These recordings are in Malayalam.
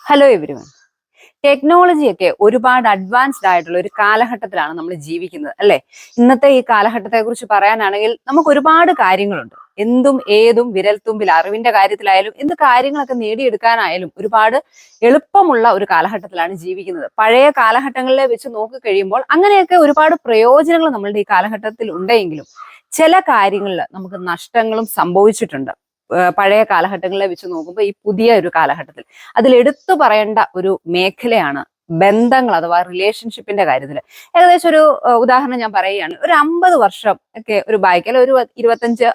Hello everyone. ടെക്നോളജിയൊക്കെ ഒരുപാട് അഡ്വാൻസ്ഡ് ആയിട്ടുള്ള ഒരു കാലഘട്ടത്തിലാണ് നമ്മൾ ജീവിക്കുന്നത്, അല്ലെ? ഇന്നത്തെ ഈ കാലഘട്ടത്തെ കുറിച്ച് പറയാനാണെങ്കിൽ നമുക്ക് ഒരുപാട് കാര്യങ്ങളുണ്ട്. എന്തും ഏതും വിരൽത്തുമ്പിൽ, അറിവിന്റെ കാര്യത്തിലായാലും എന്ത് കാര്യങ്ങളൊക്കെ നേടിയെടുക്കാനായാലും ഒരുപാട് എളുപ്പമുള്ള ഒരു കാലഘട്ടത്തിലാണ് ജീവിക്കുന്നത്. പഴയ കാലഘട്ടങ്ങളിലെ വെച്ച് നോക്കിക്കഴിയുമ്പോൾ അങ്ങനെയൊക്കെ ഒരുപാട് പ്രയോജനങ്ങൾ നമ്മളുടെ ഈ കാലഘട്ടത്തിൽ ഉണ്ടെങ്കിലും ചില കാര്യങ്ങളിൽ നമുക്ക് നഷ്ടങ്ങളും സംഭവിച്ചിട്ടുണ്ട്. പഴയ കാലഘട്ടങ്ങളെ വെച്ച് നോക്കുമ്പോൾ ഈ പുതിയ ഒരു കാലഘട്ടത്തിൽ അതിൽ എടുത്തു പറയേണ്ട ഒരു മേഖലയാണ് ബന്ധങ്ങൾ അഥവാ റിലേഷൻഷിപ്പിന്റെ കാര്യത്തിൽ. ഏകദേശം ഒരു ഉദാഹരണം ഞാൻ പറയുകയാണ്. ഒരു 50 വർഷം ഒക്കെ ഒരു ബാക്ക്, അല്ലെ ഒരു 25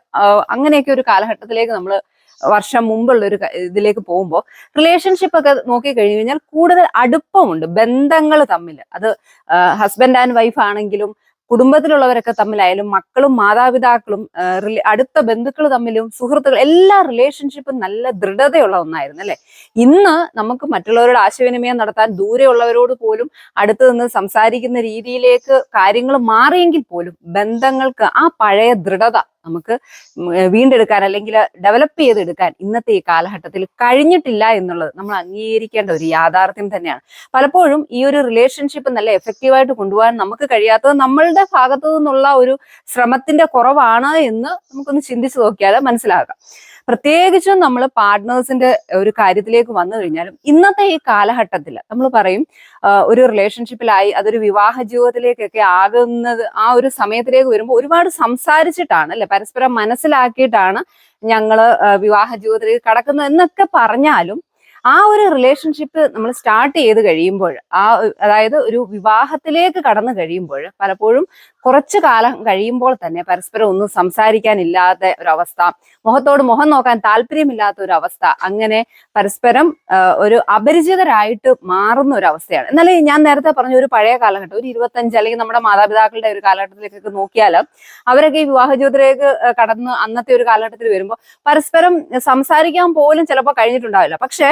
അങ്ങനെയൊക്കെ ഒരു കാലഘട്ടത്തിലേക്ക് നമ്മൾ വർഷം മുമ്പുള്ള ഒരു ഇതിലേക്ക് പോകുമ്പോൾ റിലേഷൻഷിപ്പ് ഒക്കെ നോക്കി കഴിഞ്ഞു കഴിഞ്ഞാൽ കൂടുതൽ അടുപ്പമുണ്ട് ബന്ധങ്ങൾ തമ്മിൽ. അത് ഹസ്ബൻഡ് ആൻഡ് വൈഫ് ആണെങ്കിലും കുടുംബത്തിലുള്ളവരൊക്കെ തമ്മിലായാലും മക്കളും മാതാപിതാക്കളും അടുത്ത ബന്ധുക്കൾ തമ്മിലും സുഹൃത്തുക്കൾ എല്ലാ റിലേഷൻഷിപ്പും നല്ല ദൃഢതയുള്ള ഒന്നായിരുന്നു, അല്ലെ? ഇന്ന് നമുക്ക് മറ്റുള്ളവരോട് ആശയവിനിമയം നടത്താൻ ദൂരെയുള്ളവരോട് പോലും അടുത്ത് നിന്ന് സംസാരിക്കുന്ന രീതിയിലേക്ക് കാര്യങ്ങൾ മാറിയെങ്കിൽ പോലും ബന്ധങ്ങൾക്ക് ആ പഴയ ദൃഢത നമുക്ക് വീണ്ടെടുക്കാൻ അല്ലെങ്കിൽ ഡെവലപ്പ് ചെയ്തെടുക്കാൻ ഇന്നത്തെ ഈ കാലഘട്ടത്തിൽ കഴിഞ്ഞിട്ടില്ല എന്നുള്ളത് നമ്മൾ അംഗീകരിക്കേണ്ട ഒരു യാഥാർത്ഥ്യം തന്നെയാണ്. പലപ്പോഴും ഈ ഒരു റിലേഷൻഷിപ്പ് നല്ല എഫക്റ്റീവായിട്ട് കൊണ്ടുപോകാൻ നമുക്ക് കഴിയാത്തത് നമ്മളുടെ ഭാഗത്തു നിന്നുള്ള ഒരു ശ്രമത്തിന്റെ കുറവാണ് എന്ന് നമുക്കൊന്ന് ചിന്തിച്ചു നോക്കിയാൽ മനസ്സിലാക്കാം. പ്രത്യേകിച്ചും നമ്മൾ പാർട്ട്നേഴ്സിന്റെ ഒരു കാര്യത്തിലേക്ക് വന്നു കഴിഞ്ഞാലും ഇന്നത്തെ ഈ കാലഘട്ടത്തിൽ നമ്മൾ പറയും ഒരു റിലേഷൻഷിപ്പിലായി അതൊരു വിവാഹ ജീവിതത്തിലേക്കൊക്കെ ആകുന്നത് ആ ഒരു സമയത്തിലേക്ക് വരുമ്പോൾ ഒരുപാട് സംസാരിച്ചിട്ടാണ്, അല്ലെ, പരസ്പരം മനസ്സിലാക്കിയിട്ടാണ് ഞങ്ങള് വിവാഹ ജീവിതത്തിലേക്ക് കടക്കുന്നത് എന്നൊക്കെ പറഞ്ഞാലും ആ ഒരു റിലേഷൻഷിപ്പ് നമ്മൾ സ്റ്റാർട്ട് ചെയ്ത് കഴിയുമ്പോൾ അതായത് ഒരു വിവാഹത്തിലേക്ക് കടന്നു കഴിയുമ്പോൾ പലപ്പോഴും കുറച്ചു കാലം കഴിയുമ്പോൾ തന്നെ പരസ്പരം ഒന്നും സംസാരിക്കാനില്ലാത്ത ഒരവസ്ഥ, മുഖത്തോട് മുഖം നോക്കാൻ താല്പര്യമില്ലാത്ത ഒരു അവസ്ഥ, അങ്ങനെ പരസ്പരം ഒരു അപരിചിതരായിട്ട് മാറുന്ന ഒരു അവസ്ഥയാണ്. എന്നാലും ഞാൻ നേരത്തെ പറഞ്ഞ ഒരു പഴയ കാലഘട്ടം, ഒരു 25 അല്ലെങ്കിൽ നമ്മുടെ മാതാപിതാക്കളുടെ ഒരു കാലഘട്ടത്തിലേക്കൊക്കെ നോക്കിയാൽ അവരൊക്കെ ഈ വിവാഹ ജീവിതത്തിലേക്ക് കടന്ന് അന്നത്തെ ഒരു കാലഘട്ടത്തിൽ വരുമ്പോൾ പരസ്പരം സംസാരിക്കാൻ പോലും ചിലപ്പോൾ കഴിഞ്ഞിട്ടുണ്ടാവില്ല. പക്ഷെ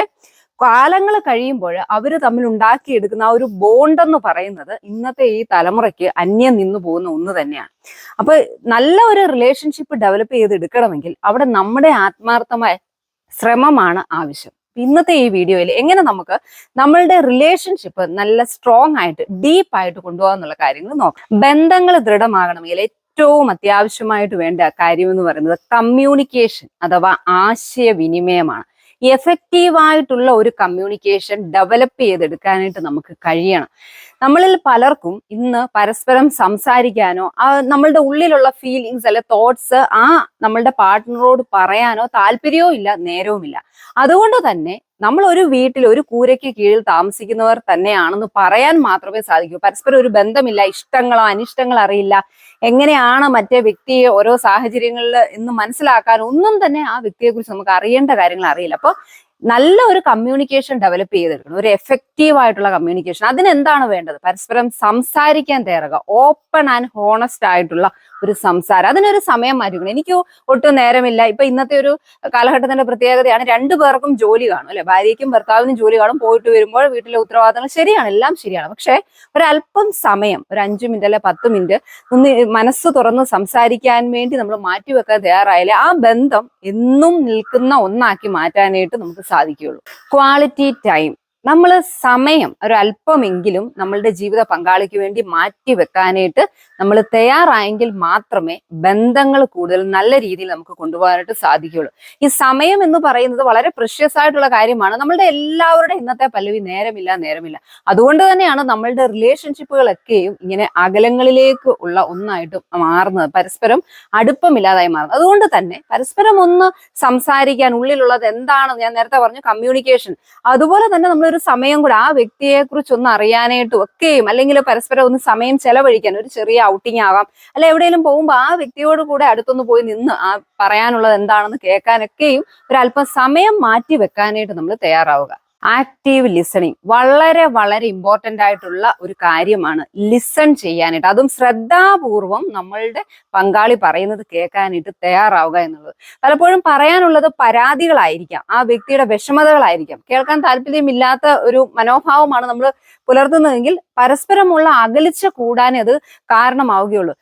കാലങ്ങൾ കഴിയുമ്പോൾ അവര് തമ്മിൽ ഉണ്ടാക്കിയെടുക്കുന്ന ആ ഒരു ബോണ്ട് എന്ന് പറയുന്നത് ഇന്നത്തെ ഈ തലമുറയ്ക്ക് അന്യം നിന്നു പോകുന്ന ഒന്ന് തന്നെയാണ്. അപ്പൊ നല്ല ഒരു റിലേഷൻഷിപ്പ് ഡെവലപ്പ് ചെയ്തെടുക്കണമെങ്കിൽ അവിടെ നമ്മുടെ ആത്മാർത്ഥമായ ശ്രമമാണ് ആവശ്യം. ഇന്നത്തെ ഈ വീഡിയോയിൽ എങ്ങനെ നമുക്ക് നമ്മളുടെ റിലേഷൻഷിപ്പ് നല്ല സ്ട്രോങ് ആയിട്ട് ഡീപ്പായിട്ട് കൊണ്ടുപോകാന്നുള്ള കാര്യങ്ങൾ നോക്കാം. ബന്ധങ്ങൾ ദൃഢമാകണമെങ്കിൽ ഏറ്റവും അത്യാവശ്യമായിട്ട് വേണ്ട കാര്യം എന്ന് പറയുന്നത് കമ്മ്യൂണിക്കേഷൻ അഥവാ ആശയവിനിമയമാണ്. എഫക്റ്റീവായിട്ടുള്ള ഒരു കമ്മ്യൂണിക്കേഷൻ ഡെവലപ്പ് ചെയ്തെടുക്കാനായിട്ട് നമുക്ക് കഴിയണം. നമ്മളിൽ പലർക്കും ഇന്ന് പരസ്പരം സംസാരിക്കാനോ നമ്മളുടെ ഉള്ളിലുള്ള ഫീലിങ്സ് അല്ലെ തോട്ട്സ് നമ്മളുടെ പാർട്ട്ണറോട് പറയാനോ താല്പര്യവും ഇല്ല, നേരവുമില്ല. അതുകൊണ്ട് തന്നെ നമ്മൾ ഒരു വീട്ടിൽ ഒരു കൂരയ്ക്ക് കീഴിൽ താമസിക്കുന്നവർ തന്നെയാണെന്ന് പറയാൻ മാത്രമേ സാധിക്കൂ. പരസ്പരം ഒരു ബന്ധമില്ല, ഇഷ്ടങ്ങളോ അനിഷ്ടങ്ങളോ അറിയില്ല, എങ്ങനെയാണ് മറ്റേ വ്യക്തിയെ ഓരോ സാഹചര്യങ്ങളിൽ എന്ന് മനസ്സിലാക്കാൻ ഒന്നും തന്നെ ആ വ്യക്തിയെ കുറിച്ച് നമുക്ക് അറിയേണ്ട കാര്യങ്ങൾ അറിയില്ല. അപ്പൊ നല്ല ഒരു കമ്മ്യൂണിക്കേഷൻ ഡെവലപ്പ് ചെയ്തെടുക്കണം, ഒരു എഫക്റ്റീവ് ആയിട്ടുള്ള കമ്മ്യൂണിക്കേഷൻ. അതിനെന്താണ് വേണ്ടത്? പരസ്പരം സംസാരിക്കാൻ തയ്യാറുക, ഓപ്പൺ ആൻഡ് ഹോണസ്റ്റ് ആയിട്ടുള്ള ഒരു സംസാരം. അതിനൊരു സമയം മാറ്റിക്കണം. എനിക്ക് ഒട്ടും നേരമില്ല. ഇപ്പൊ ഇന്നത്തെ ഒരു കാലഘട്ടത്തിന്റെ പ്രത്യേകതയാണ് 2 പേർക്കും ജോലി കാണും, അല്ലെ? ഭാര്യയ്ക്കും ഭർത്താവിനും ജോലി കാണും. പോയിട്ട് വരുമ്പോൾ വീട്ടിലെ ഉത്തരവാദിത്തങ്ങൾ ശരിയാണ്, എല്ലാം ശരിയാണ്. പക്ഷെ ഒരല്പം സമയം, ഒരു 5 മിനിറ്റ് അല്ലെ 10 മിനിറ്റ് ഒന്ന് മനസ്സ് തുറന്ന് സംസാരിക്കാൻ വേണ്ടി നമ്മൾ മാറ്റിവെക്കാൻ തയ്യാറായാലേ ആ ബന്ധം എന്നും നിൽക്കുന്ന ഒന്നാക്കി മാറ്റാനായിട്ട് നമുക്ക് സാധിക്കുകയുള്ളൂ. ക്വാളിറ്റി ടൈം, നമ്മൾ സമയം ഒരല്പമെങ്കിലും നമ്മളുടെ ജീവിത പങ്കാളിക്ക് വേണ്ടി മാറ്റി വെക്കാനായിട്ട് നമ്മൾ തയ്യാറായെങ്കിൽ മാത്രമേ ബന്ധങ്ങൾ കൂടുതൽ നല്ല രീതിയിൽ നമുക്ക് കൊണ്ടുപോകാനായിട്ട് സാധിക്കുകയുള്ളൂ. ഈ സമയം എന്ന് പറയുന്നത് വളരെ പ്രഷ്യസ് ആയിട്ടുള്ള കാര്യമാണ്. നമ്മളുടെ എല്ലാവരുടെ ഇന്നത്തെ പല്ലവി നേരമില്ല. അതുകൊണ്ട് തന്നെയാണ് നമ്മളുടെ റിലേഷൻഷിപ്പുകളൊക്കെയും ഇങ്ങനെ അകലങ്ങളിലേക്ക് ഉള്ള ഒന്നായിട്ട് മാറുന്നത്, പരസ്പരം അടുപ്പമില്ലാതായി മാറുന്നത്. അതുകൊണ്ട് തന്നെ പരസ്പരം ഒന്ന് സംസാരിക്കാൻ, ഉള്ളിലുള്ളത് എന്താണെന്ന് ഞാൻ നേരത്തെ പറഞ്ഞു, കമ്മ്യൂണിക്കേഷൻ. അതുപോലെ തന്നെ നമ്മൾ ഒരു സമയം കൂടെ ആ വ്യക്തിയെ കുറിച്ച് ഒന്ന് അറിയാനായിട്ടും ഒക്കെയും, അല്ലെങ്കിൽ പരസ്പരം ഒന്ന് സമയം ചെലവഴിക്കാൻ, ഒരു ചെറിയ ഔട്ടിങ് ആവാം, അല്ലെ എവിടെയെങ്കിലും പോകുമ്പോൾ ആ വ്യക്തിയോട് കൂടെ അടുത്തൊന്ന് പോയി നിന്ന് പറയാനുള്ളത് എന്താണെന്ന് കേൾക്കാനൊക്കെയും ഒരല്പം സമയം മാറ്റി വെക്കാനായിട്ട് നമ്മൾ തയ്യാറാവുക. ആക്റ്റീവ് ലിസണിങ് വളരെ വളരെ ഇമ്പോർട്ടൻ്റ് ആയിട്ടുള്ള ഒരു കാര്യമാണ്. ലിസൺ ചെയ്യാനായിട്ട്, അതും ശ്രദ്ധാപൂർവം നമ്മളുടെ പങ്കാളി പറയുന്നത് കേൾക്കാനായിട്ട് തയ്യാറാവുക എന്നുള്ളത്. പലപ്പോഴും പറയാനുള്ളത് പരാതികളായിരിക്കാം, ആ വ്യക്തിയുടെ വിഷമതകളായിരിക്കാം, കേൾക്കാൻ താല്പര്യമില്ലാത്ത ഒരു മനോഭാവമാണ് നമ്മൾ പുലർത്തുന്നതെങ്കിൽ പരസ്പരമുള്ള അകലിച്ച കൂടാനേ അത് കാരണമാവുകയുള്ളൂ.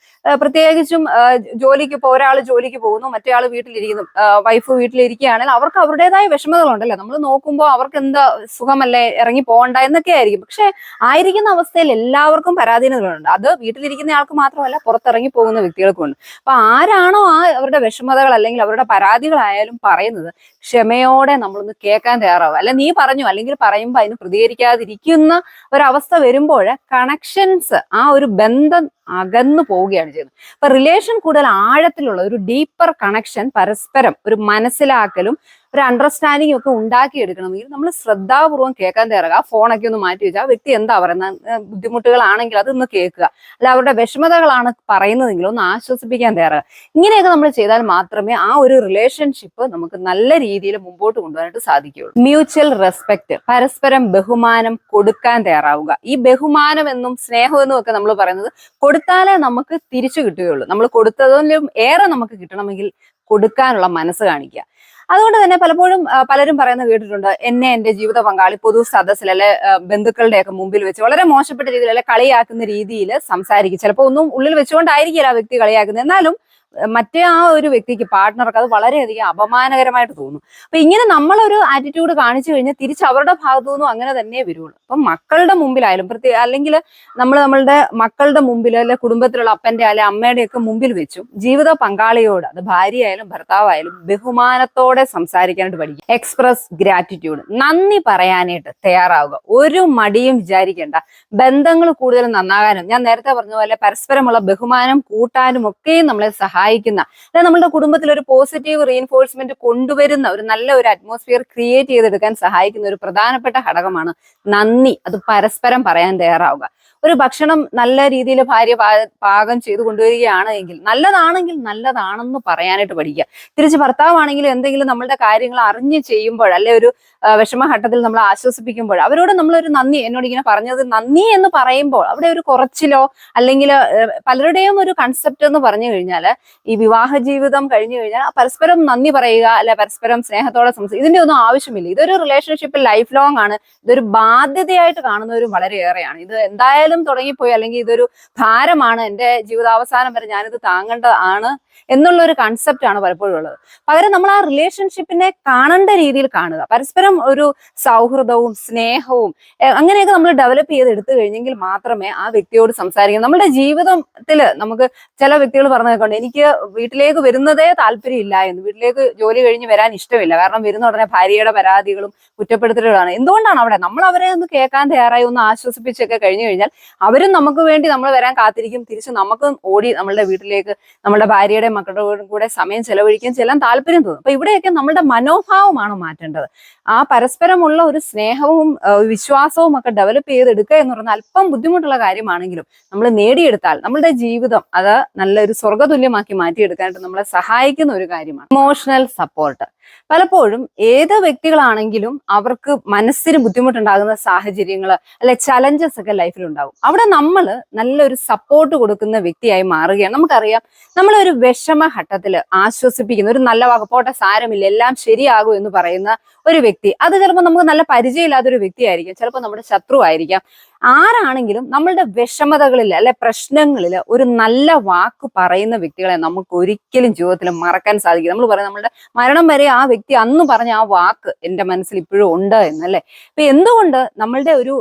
പ്രത്യേകിച്ചും ജോലിക്ക് ഒരാൾ ജോലിക്ക് പോകുന്നു, മറ്റേ ആൾ വീട്ടിലിരിക്കുന്നു, വൈഫ് വീട്ടിലിരിക്കുകയാണെങ്കിൽ അവർക്ക് അവരുടേതായ വിഷമതകളുണ്ടല്ലോ. നമ്മൾ നോക്കുമ്പോൾ അവർക്ക് എന്താ സുഖമല്ലേ, ഇറങ്ങി പോകണ്ട എന്നൊക്കെ ആയിരിക്കും. പക്ഷെ ആയിരിക്കുന്ന അവസ്ഥയിൽ എല്ലാവർക്കും പരാധീനതകളുണ്ട്. അത് വീട്ടിലിരിക്കുന്ന ആൾക്ക് മാത്രമല്ല, പുറത്തിറങ്ങി പോകുന്ന വ്യക്തികൾക്കും ഉണ്ട്. അപ്പൊ ആരാണോ അവരുടെ വിഷമതകൾ അല്ലെങ്കിൽ അവരുടെ പരാതികളായാലും പറയുന്നത്, ക്ഷമയോടെ നമ്മളൊന്ന് കേൾക്കാൻ തയ്യാറാവുക. അല്ല നീ പറഞ്ഞു അല്ലെങ്കിൽ പറയുമ്പോൾ അതിന് പ്രതികരിക്കാതിരിക്കുന്ന ഒരവസ്ഥ വരുമ്പോൾ കണക്ഷൻസ്, ആ ഒരു ബന്ധം അകന്നു പോവുകയാണ് ചെയ്യുന്നത്. അപ്പൊ റിലേഷൻ കൂടുതൽ ആഴത്തിലുള്ള ഒരു ഡീപ്പർ കണക്ഷൻ, പരസ്പരം ഒരു മനസ്സിലാക്കലും ഒരു അണ്ടർസ്റ്റാൻഡിങ് ഒക്കെ ഉണ്ടാക്കിയെടുക്കണമെങ്കിൽ നമ്മൾ ശ്രദ്ധാപൂർവ്വം കേൾക്കാൻ തയ്യാറാകുക. ആ ഫോണൊക്കെ ഒന്ന് മാറ്റി വെച്ചാൽ ആ വ്യക്തി എന്താ പറയുന്നത്, ബുദ്ധിമുട്ടുകളാണെങ്കിൽ അതൊന്ന് കേൾക്കുക. അല്ല അവരുടെ വിഷമതകളാണ് പറയുന്നതെങ്കിൽ ഒന്ന് ആശ്വസിപ്പിക്കാൻ തയ്യാറാകുക. ഇങ്ങനെയൊക്കെ നമ്മൾ ചെയ്താൽ മാത്രമേ ആ ഒരു റിലേഷൻഷിപ്പ് നമുക്ക് നല്ല രീതിയിൽ മുമ്പോട്ട് കൊണ്ടുപോകാനായിട്ട് സാധിക്കുകയുള്ളൂ. മ്യൂച്വൽ റെസ്പെക്ട്, പരസ്പരം ബഹുമാനം കൊടുക്കാൻ തയ്യാറാവുക. ഈ ബഹുമാനം എന്നും സ്നേഹം എന്നും ഒക്കെ നമ്മൾ പറയുന്നത് കൊടുത്താലേ നമുക്ക് തിരിച്ചു കിട്ടുകയുള്ളൂ. നമ്മൾ കൊടുത്തതിലും ഏറെ നമുക്ക് കിട്ടണമെങ്കിൽ കൊടുക്കാനുള്ള മനസ്സ് കാണിക്കുക. അതുകൊണ്ട് തന്നെ പലപ്പോഴും പലരും പറയുന്നത് കേട്ടിട്ടുണ്ട്, എന്നെ എന്റെ ജീവിത പങ്കാളി പൊതു സദസ്സിൽ അല്ലെ ബന്ധുക്കളുടെയൊക്കെ മുമ്പിൽ വെച്ച് വളരെ മോശപ്പെട്ട രീതിയിൽ അല്ലെ കളിയാക്കുന്ന രീതിയിൽ സംസാരിക്കും. ചിലപ്പോൾ ഒന്നും ഉള്ളിൽ വെച്ചുകൊണ്ടായിരിക്കില്ല ആ വ്യക്തി കളിയാക്കുന്നത്, എന്നാലും മറ്റേ ആ ഒരു വ്യക്തിക്ക്, പാർട്ട്ണർക്ക് അത് വളരെയധികം അപമാനകരമായിട്ട് തോന്നും. അപ്പൊ ഇങ്ങനെ നമ്മളൊരു ആറ്റിറ്റ്യൂഡ് കാണിച്ചു കഴിഞ്ഞാൽ തിരിച്ച് അവരുടെ ഭാഗത്തു നിന്നും അങ്ങനെ തന്നെ വരുള്ളൂ. അപ്പം മക്കളുടെ മുമ്പിലായാലും അല്ലെങ്കിൽ നമ്മളുടെ മക്കളുടെ മുമ്പിൽ അല്ലെ കുടുംബത്തിലുള്ള അപ്പന്റെ അല്ലെ അമ്മയുടെ ഒക്കെ മുമ്പിൽ വെച്ചും ജീവിത പങ്കാളിയോട്, അത് ഭാര്യയായാലും ഭർത്താവായാലും ബഹുമാനത്തോടെ സംസാരിക്കാനായിട്ട് പഠിക്കും. എക്സ്പ്രസ് ഗ്രാറ്റിറ്റ്യൂഡ്, നന്ദി പറയാനായിട്ട് തയ്യാറാവുക. ഒരു മടിയും വിചാരിക്കേണ്ട. ബന്ധങ്ങൾ കൂടുതൽ നന്നാകാനും, ഞാൻ നേരത്തെ പറഞ്ഞ പോലെ പരസ്പരമുള്ള ബഹുമാനം കൂട്ടാനും ഒക്കെയും നമ്മളെ സഹായിക്കുന്ന, നമ്മുടെ കുടുംബത്തിൽ ഒരു പോസിറ്റീവ് റീഇൻഫോഴ്സ്മെന്റ് കൊണ്ടുവരുന്ന ഒരു നല്ല ഒരു അറ്റ്മോസ്ഫിയർ ക്രിയേറ്റ് ചെയ്തെടുക്കാൻ സഹായിക്കുന്ന ഒരു പ്രധാനപ്പെട്ട ഘടകമാണ് നന്ദി. അത് പരസ്പരം പറയാൻ തയ്യാറാവുക. ഒരു ഭക്ഷണം നല്ല രീതിയിൽ ഭാര്യ പാകം ചെയ്ത് കൊണ്ടുവരികയാണ് എങ്കിൽ, നല്ലതാണെങ്കിൽ നല്ലതാണെന്ന് പറയാനായിട്ട് പഠിക്കുക. തിരിച്ച് ഭർത്താവാണെങ്കിലും എന്തെങ്കിലും നമ്മളുടെ കാര്യങ്ങൾ അറിഞ്ഞ് ചെയ്യുമ്പോൾ, അല്ലെ ഒരു വിഷമഘട്ടത്തിൽ നമ്മൾ ആശ്വസിപ്പിക്കുമ്പോൾ അവരോട് നമ്മളൊരു നന്ദി, എന്നോട് ഇങ്ങനെ പറഞ്ഞത് നന്ദി എന്ന് പറയുമ്പോൾ അവിടെ ഒരു കുറച്ചിലോ, അല്ലെങ്കിൽ പലരുടെയും ഒരു കൺസെപ്റ്റ് എന്ന് പറഞ്ഞു കഴിഞ്ഞാൽ, ഈ വിവാഹ ജീവിതം കഴിഞ്ഞു കഴിഞ്ഞാൽ പരസ്പരം നന്ദി പറയുക, അല്ലെ പരസ്പരം സ്നേഹത്തോടെ ഇതിന്റെ ഒന്നും ആവശ്യമില്ല. ഇതൊരു റിലേഷൻഷിപ്പിൽ ലൈഫ് ലോങ് ആണ്. ഇതൊരു ബാധ്യതയായിട്ട് കാണുന്നവരും വളരെയേറെയാണ്. ഇത് എന്തായാലും തുടങ്ങിപ്പോയി, അല്ലെങ്കിൽ ഇതൊരു ഭാരമാണ്, എന്റെ ജീവിതാവസാനം വരെ ഞാനിത് താങ്ങേണ്ടതാണ് എന്നുള്ള ഒരു കൺസെപ്റ്റ് ആണ് പലപ്പോഴും ഉള്ളത്. പകരം നമ്മൾ ആ റിലേഷൻഷിപ്പിനെ കാണേണ്ട രീതിയിൽ കാണുക. പരസ്പരം ഒരു സൗഹൃദവും സ്നേഹവും അങ്ങനെയൊക്കെ നമ്മൾ ഡെവലപ്പ് ചെയ്ത് എടുത്തു കഴിഞ്ഞെങ്കിൽ മാത്രമേ ആ വ്യക്തിയോട് സംസാരിക്കാൻ. നമ്മുടെ ജീവിതത്തിൽ നമുക്ക് ചില വ്യക്തികൾ പറഞ്ഞു കേൾക്കൊണ്ട്, എനിക്ക് വീട്ടിലേക്ക് വരുന്നതേ താല്പര്യമില്ല എന്ന്, വീട്ടിലേക്ക് ജോലി കഴിഞ്ഞ് വരാൻ ഇഷ്ടമില്ല, കാരണം വരുന്ന ഉടനെ ഭാര്യയുടെ പരാതികളും കുറ്റപ്പെടുത്തലുകളാണ്. എന്തുകൊണ്ടാണ് അവിടെ നമ്മൾ അവരെ ഒന്ന് കേൾക്കാൻ തയ്യാറായി ഒന്ന് ആശ്വസിപ്പിച്ചൊക്കെ കഴിഞ്ഞു കഴിഞ്ഞാൽ അവരും നമുക്ക് വേണ്ടി നമ്മൾ വരാൻ കാത്തിരിക്കും. തിരിച്ച് നമുക്ക് ഓടി നമ്മളുടെ വീട്ടിലേക്ക് നമ്മുടെ ഭാര്യയുടെ മക്കളുടെ കൂടെ സമയം ചെലവഴിക്കാൻ ചെല്ലാൻ താല്പര്യം തോന്നും. അപ്പൊ ഇവിടെയൊക്കെ നമ്മുടെ മനോഭാവമാണ് മാറ്റേണ്ടത്. ആ പരസ്പരമുള്ള ഒരു സ്നേഹവും വിശ്വാസവും ഒക്കെ ഡെവലപ്പ് ചെയ്തെടുക്കുക എന്ന് പറഞ്ഞാൽ അല്പം ബുദ്ധിമുട്ടുള്ള കാര്യമാണെങ്കിലും നമ്മൾ നേടിയെടുത്താൽ നമ്മളുടെ ജീവിതം അത് നല്ലൊരു സ്വർഗതുല്യമാക്കി മാറ്റിയെടുക്കാനായിട്ട് നമ്മളെ സഹായിക്കുന്ന ഒരു കാര്യമാണ്. Emotional support. പലപ്പോഴും ഏത് വ്യക്തികളാണെങ്കിലും അവർക്ക് മനസ്സിന് ബുദ്ധിമുട്ടുണ്ടാകുന്ന സാഹചര്യങ്ങൾ അല്ലെ ചലഞ്ചസ് ഒക്കെ ലൈഫിൽ ഉണ്ടാവും. അവിടെ നമ്മൾ നല്ലൊരു സപ്പോർട്ട് കൊടുക്കുന്ന വ്യക്തിയായി മാറുകയാണ്. നമുക്കറിയാം, നമ്മളൊരു വിഷമഘട്ടത്തിൽ ആശ്വസിപ്പിക്കുന്ന ഒരു നല്ല വാക്ക്, പോട്ടെ സാരമില്ല എല്ലാം ശരിയാകും എന്ന് പറയുന്ന ഒരു വ്യക്തി, അത് ചിലപ്പോൾ നമുക്ക് നല്ല പരിചയമില്ലാത്തൊരു വ്യക്തിയായിരിക്കാം, ചിലപ്പോൾ നമ്മുടെ ശത്രു ആയിരിക്കാം. ആരാണെങ്കിലും നമ്മളുടെ വിഷമതകളിൽ അല്ലെ പ്രശ്നങ്ങളിൽ ഒരു നല്ല വാക്ക് പറയുന്ന വ്യക്തികളെ നമുക്ക് ഒരിക്കലും ജീവിതത്തിൽ മറക്കാൻ സാധിക്കും. നമ്മൾ പറയും നമ്മളുടെ മരണം വരെ ആ വ്യക്തി അന്ന് പറഞ്ഞ ആ വാക്ക് എന്റെ മനസ്സിൽ ഇപ്പോഴും ഉണ്ട് എന്നല്ലേ. അപ്പൊ എന്തുകൊണ്ട് നമ്മളുടെ ഒരു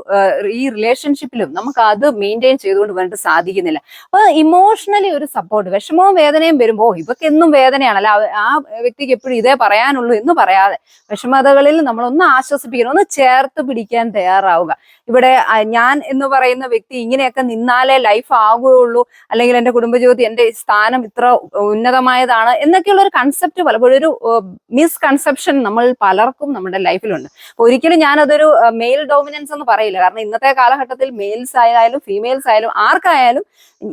ഈ റിലേഷൻഷിപ്പിലും നമുക്ക് അത് മെയിൻറ്റെയിൻ ചെയ്തുകൊണ്ട് വേണ്ടിട്ട് സാധിക്കുന്നില്ല? അപ്പൊ ഇമോഷണലി ഒരു സപ്പോർട്ട്, വിഷമവും വേദനയും വരുമ്പോ ഇവർക്ക് എന്നും വേദനയാണല്ല, ആ വ്യക്തിക്ക് എപ്പോഴും ഇതേ പറയാനുള്ളൂ എന്ന് പറയാതെ വിഷമതകളിൽ നമ്മളൊന്ന് ആശ്വസിപ്പിക്കണം, ഒന്ന് ചേർത്ത് പിടിക്കാൻ തയ്യാറാവുക. ഇവിടെ ഞാൻ എന്ന് പറയുന്ന വ്യക്തി ഇങ്ങനെയൊക്കെ നിന്നാലേ ലൈഫ് ആകുകയുള്ളൂ, അല്ലെങ്കിൽ എന്റെ കുടുംബജീവിതത്തിൽ എന്റെ സ്ഥാനം ഇത്ര ഉന്നതമായതാണ് എന്നൊക്കെയുള്ള ഒരു കൺസെപ്റ്റ്, പലപ്പോഴും ഒരു മിസ്കൺസെപ്ഷൻ നമ്മൾ പലർക്കും നമ്മുടെ ലൈഫിലുണ്ട്. ഒരിക്കലും ഞാനതൊരു മെയിൽ ഡോമിനൻസ് എന്ന് പറയില്ല, കാരണം ഇന്നത്തെ കാലഘട്ടത്തിൽ മെയിൽസ് ആയാലും ഫീമെയിൽസ് ആയാലും ആർക്കായാലും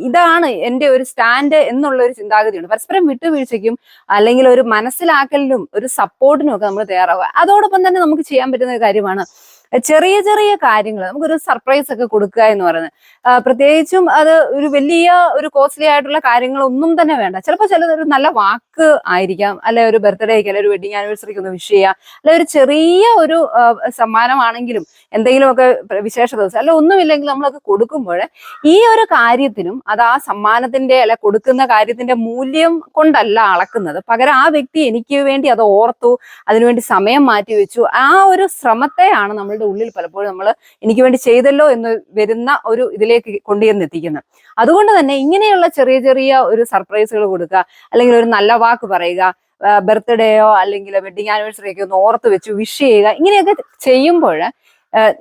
ഇതാണ് എന്റെ ഒരു സ്റ്റാൻഡ് എന്നുള്ള ഒരു ചിന്താഗതിയുണ്ട്. പരസ്പരം വിട്ടുവീഴ്ചയ്ക്കും അല്ലെങ്കിൽ ഒരു മനസ്സിലാക്കലിനും ഒരു സപ്പോർട്ടിനും ഒക്കെ നമ്മൾ തയ്യാറാവുക. അതോടൊപ്പം തന്നെ നമുക്ക് ചെയ്യാൻ പറ്റുന്ന ഒരു കാര്യമാണ് ചെറിയ ചെറിയ കാര്യങ്ങൾ, നമുക്കൊരു സർപ്രൈസ് ഒക്കെ കൊടുക്കുക എന്ന് പറയുന്നത്. പ്രത്യേകിച്ചും അത് ഒരു വലിയ ഒരു കോസ്റ്റ്ലി ആയിട്ടുള്ള കാര്യങ്ങളൊന്നും തന്നെ വേണ്ട. ചിലപ്പോൾ ചിലതൊരു നല്ല വാക്ക് വാക്ക് ആയിരിക്കാം, അല്ലെ ഒരു ബർത്ത്ഡേക്ക് അല്ലെ ഒരു വെഡിങ് ആനിവേഴ്സറിക്ക് ഒന്ന് വിഷ് ചെയ്യുക, അല്ലെ ഒരു ചെറിയ ഒരു സമ്മാനമാണെങ്കിലും എന്തെങ്കിലുമൊക്കെ വിശേഷ ദിവസം അല്ല ഒന്നുമില്ലെങ്കിൽ നമ്മളൊക്കെ കൊടുക്കുമ്പോൾ ഈ ഒരു കാര്യത്തിനും അത് ആ സമ്മാനത്തിന്റെ അല്ലെ കൊടുക്കുന്ന കാര്യത്തിന്റെ മൂല്യം കൊണ്ടല്ല അളക്കുന്നത്. പകരം ആ വ്യക്തി എനിക്ക് വേണ്ടി അത് ഓർത്തു, അതിനുവേണ്ടി സമയം മാറ്റി വെച്ചു, ആ ഒരു ശ്രമത്തെയാണ് നമ്മളുടെ ഉള്ളിൽ പലപ്പോഴും നമ്മൾ എനിക്ക് വേണ്ടി ചെയ്തല്ലോ എന്ന് വരുന്ന ഒരു ഇതിലേക്ക് കൊണ്ടുചെന്ന് എത്തിക്കുന്നത്. അതുകൊണ്ട് തന്നെ ഇങ്ങനെയുള്ള ചെറിയ ചെറിയ ഒരു സർപ്രൈസുകൾ കൊടുക്കുക, അല്ലെങ്കിൽ ഒരു നല്ല വാക്ക് പറയുക, ബർത്ത്ഡേയോ അല്ലെങ്കിൽ വെഡിങ് ആനിവേഴ്സറിയൊക്കെ ഒന്ന് ഓർത്ത് വെച്ച് വിഷ് ചെയ്യുക, ഇങ്ങനെയൊക്കെ ചെയ്യുമ്പോൾ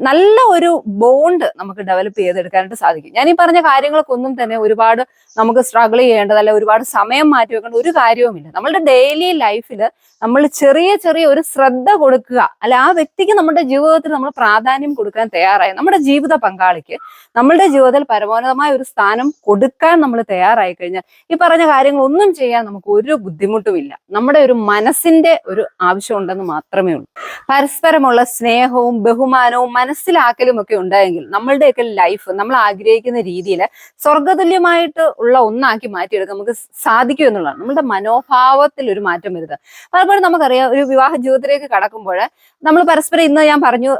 നല്ല ഒരു ബോണ്ട് നമുക്ക് ഡെവലപ്പ് ചെയ്തെടുക്കാനായിട്ട് സാധിക്കും. ഞാൻ ഈ പറഞ്ഞ കാര്യങ്ങൾക്കൊന്നും തന്നെ ഒരുപാട് നമുക്ക് സ്ട്രഗിൾ ചെയ്യേണ്ടതല്ല, ഒരുപാട് സമയം മാറ്റി വെക്കേണ്ട ഒരു കാര്യവുമില്ല. നമ്മളുടെ ഡെയിലി ലൈഫിൽ നമ്മൾ ചെറിയ ചെറിയ ഒരു ശ്രദ്ധ കൊടുക്കുക, അല്ല ആ വ്യക്തിക്ക് നമ്മുടെ ജീവിതത്തിൽ നമ്മൾ പ്രാധാന്യം കൊടുക്കാൻ തയ്യാറായി, നമ്മുടെ ജീവിത പങ്കാളിക്ക് നമ്മളുടെ ജീവിതത്തിൽ പരമോന്നതമായ ഒരു സ്ഥാനം കൊടുക്കാൻ നമ്മൾ തയ്യാറായി കഴിഞ്ഞാൽ ഈ പറഞ്ഞ കാര്യങ്ങളൊന്നും ചെയ്യാൻ നമുക്ക് ഒരു ബുദ്ധിമുട്ടുമില്ല. നമ്മുടെ ഒരു മനസ്സിന്റെ ഒരു ആവശ്യമുണ്ടെന്ന് മാത്രമേ ഉള്ളൂ. പരസ്പരമുള്ള സ്നേഹവും ബഹുമാനവും മനസ്സിലാക്കലും ഒക്കെ ഉണ്ടായെങ്കിൽ നമ്മളുടെയൊക്കെ ലൈഫ് നമ്മൾ ആഗ്രഹിക്കുന്ന രീതിയിൽ സ്വർഗതുല്യമായിട്ട് ഉള്ള ഒന്നാക്കി മാറ്റിയെടുക്കാൻ നമുക്ക് സാധിക്കും എന്നുള്ളതാണ്. നമ്മുടെ മനോഭാവത്തിൽ ഒരു മാറ്റം വരുത്തുക. പലപ്പോഴും നമുക്കറിയാം, ഒരു വിവാഹ ജീവിതത്തിലേക്ക് കടക്കുമ്പോൾ നമ്മൾ പരസ്പരം ഇന്ന് ഞാൻ പറഞ്ഞു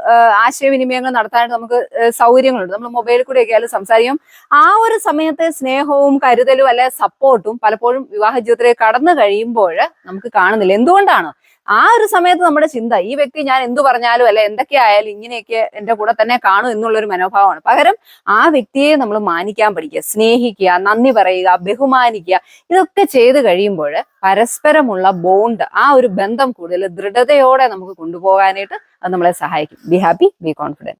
ആശയവിനിമയങ്ങൾ നടത്താനായിട്ട് നമുക്ക് സൗകര്യങ്ങളുണ്ട്. നമ്മൾ മൊബൈലിൽ കൂടെ ഒക്കെ ആയാലും സംസാരിക്കും. ആ ഒരു സമയത്തെ സ്നേഹവും കരുതലും അല്ലെ സപ്പോർട്ടും പലപ്പോഴും വിവാഹ ജീവിതത്തിലേക്ക് കടന്നു കഴിയുമ്പോൾ നമുക്ക് കാണുന്നില്ല. എന്തുകൊണ്ടാണ്? ആ ഒരു സമയത്ത് നമ്മുടെ ചിന്ത ഈ വ്യക്തി ഞാൻ എന്തു പറഞ്ഞാലും അല്ലെ എന്തൊക്കെ ആയാലും ഇങ്ങനെയൊക്കെ എന്റെ കൂടെ തന്നെ കാണും എന്നുള്ളൊരു മനോഭാവമാണ്. പകരം ആ വ്യക്തിയെ നമ്മൾ മാനിക്കാൻ പഠിക്കുക, സ്നേഹിക്കുക, നന്ദി പറയുക, ബഹുമാനിക്കുക. ഇതൊക്കെ ചെയ്ത് കഴിയുമ്പോൾ പരസ്പരമുള്ള ബോണ്ട്, ആ ഒരു ബന്ധം കൂടുതൽ ദൃഢതയോടെ നമുക്ക് കൊണ്ടുപോകാനായിട്ട് അത് നമ്മളെ സഹായിക്കും. Be happy, B confident.